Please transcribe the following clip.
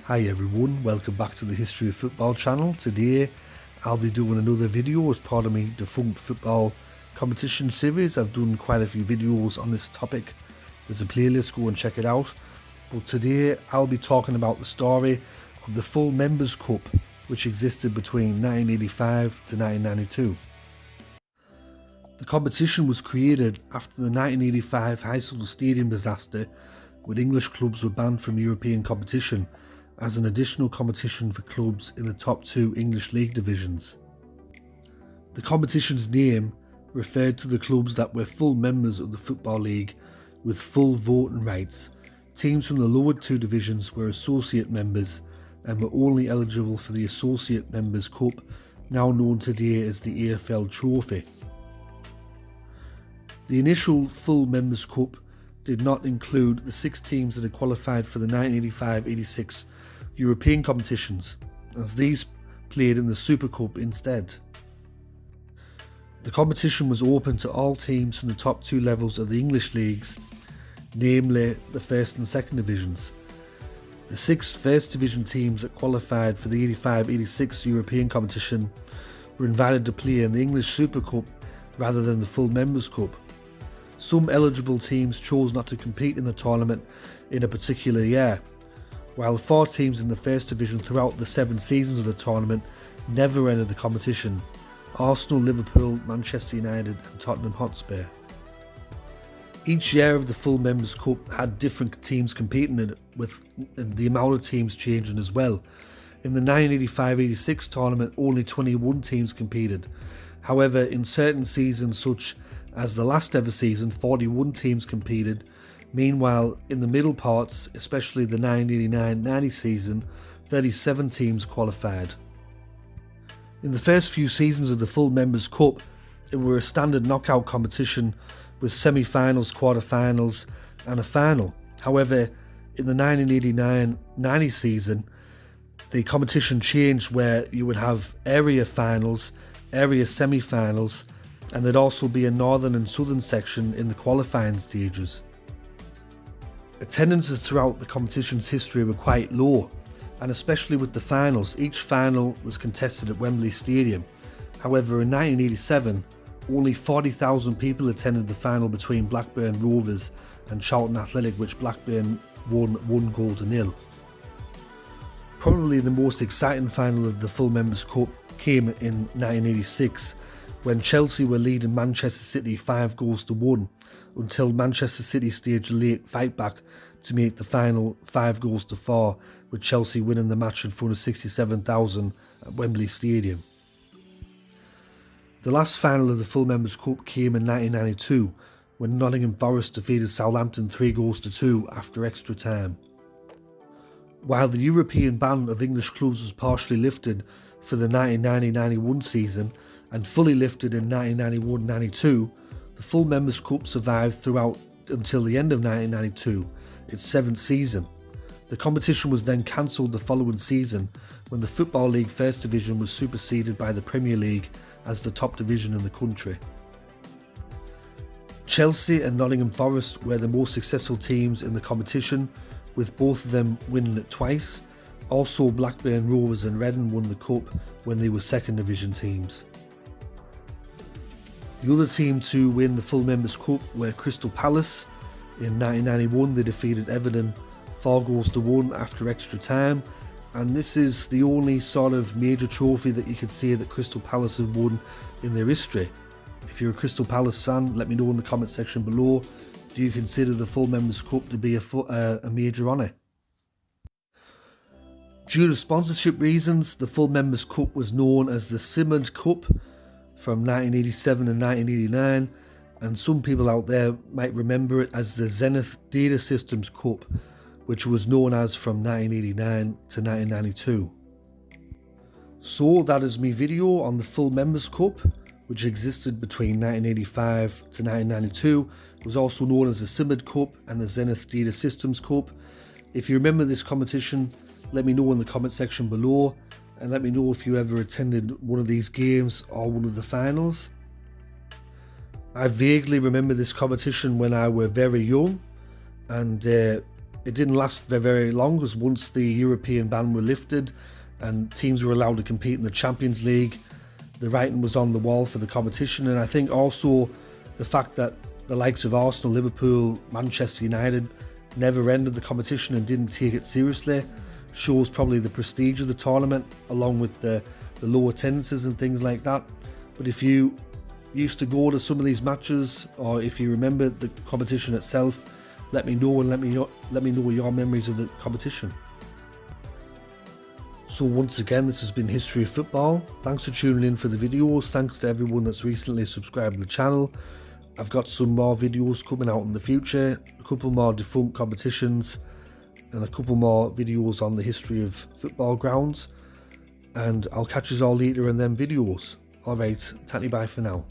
Hi everyone, welcome back to the History of Football channel. Today I'll be doing another video as part of my defunct football competition series. I've done quite a few videos on this topic. There's a playlist, go and check it out. But today I'll be talking about the story of the full Members' Cup, which existed between 1985 to 1992. The competition was created after the 1985 Heysel Stadium disaster, when English clubs were banned from European competition as an additional competition for clubs in the top two English league divisions. The competition's name referred to the clubs that were full members of the Football League with full voting rights. Teams from the lower two divisions were associate members and were only eligible for the Associate Members' Cup, now known today as the AFL Trophy. The initial full Members' Cup did not include the 6 teams that had qualified for the 1985-86 European competitions, as these played in the Super Cup instead. The competition was open to all teams from the top 2 levels of the English leagues, namely the first and second divisions. The 6 first division teams that qualified for the 85-86 European competition were invited to play in the English Super Cup rather than the full Members' Cup. Some eligible teams chose not to compete in the tournament in a particular year, while 4 teams in the first division throughout the 7 seasons of the tournament never entered the competition: Arsenal, Liverpool, Manchester United and Tottenham Hotspur. Each year of the full Members' Cup had different teams competing in it, with the amount of teams changing as well. In the 1985-86 tournament, only 21 teams competed. However, in certain seasons, such as the last ever season, 41 teams competed. Meanwhile, in the middle parts, especially the 1989-90 season, 37 teams qualified. In the first few seasons of the full Members' Cup, it were a standard knockout competition with semi-finals, quarter-finals and a final. However, in the 1989-90 season, the competition changed, where you would have area finals, area semi-finals, and there'd also be a northern and southern section in the qualifying stages. Attendances throughout the competition's history were quite low, and especially with the finals. Each final was contested at Wembley Stadium. However, in 1987, only 40,000 people attended the final between Blackburn Rovers and Charlton Athletic, which Blackburn won 1-0. Probably the most exciting final of the full Members' Cup came in 1986, when Chelsea were leading Manchester City 5-1, until Manchester City staged a late fight back to make the final 5-4, with Chelsea winning the match in front of 67,000 at Wembley Stadium. The last final of the full Members' Cup came in 1992, when Nottingham Forest defeated Southampton 3-2 after extra time. While the European ban of English clubs was partially lifted for the 1990-91 season and fully lifted in 1991-92, the full Members' Cup survived throughout until the end of 1992, its 7th season. The competition was then cancelled the following season, when the Football League First Division was superseded by the Premier League as the top division in the country. Chelsea and Nottingham Forest were the most successful teams in the competition, with both of them winning it twice. Also, Blackburn Rovers and Reading won the cup when they were second division teams. The other team to win the full Members' Cup were Crystal Palace. In 1991, they defeated Everton 4-1 after extra time, and this is the only sort of major trophy that you could say that Crystal Palace have won in their history. If you're a Crystal Palace fan, let me know in the comment section below. Do you consider the full Members' Cup to be a major honour? Due to sponsorship reasons, the full Members' Cup was known as the Simmered Cup from 1987 and 1989, and some people out there might remember it as the Zenith Data Systems Cup, which was known as from 1989 to 1992. So that is my video on the full Members' Cup, which existed between 1985 to 1992. It was also known as the Simmered Cup and the Zenith Data Systems Cup. If you remember this competition, let me know in the comment section below, and let me know if you ever attended one of these games or one of the finals. I vaguely remember this competition when I was very young, and it didn't last very long, because once the European ban were lifted and teams were allowed to compete in the Champions League, the writing was on the wall for the competition. And I think also the fact that the likes of Arsenal, Liverpool, Manchester United never entered the competition and didn't take it seriously shows probably the prestige of the tournament, along with the low attendances and things like that. But if you used to go to some of these matches, or if you remember the competition itself, let me know, and let me know your memories of the competition. So once again, this has been History of Football. Thanks for tuning in for the videos. Thanks to everyone that's recently subscribed to the channel. I've got some more videos coming out in the future, a couple more defunct competitions, and a couple more videos on the history of football grounds. And I'll catch you all later in them videos. Alright, tatty bye for now.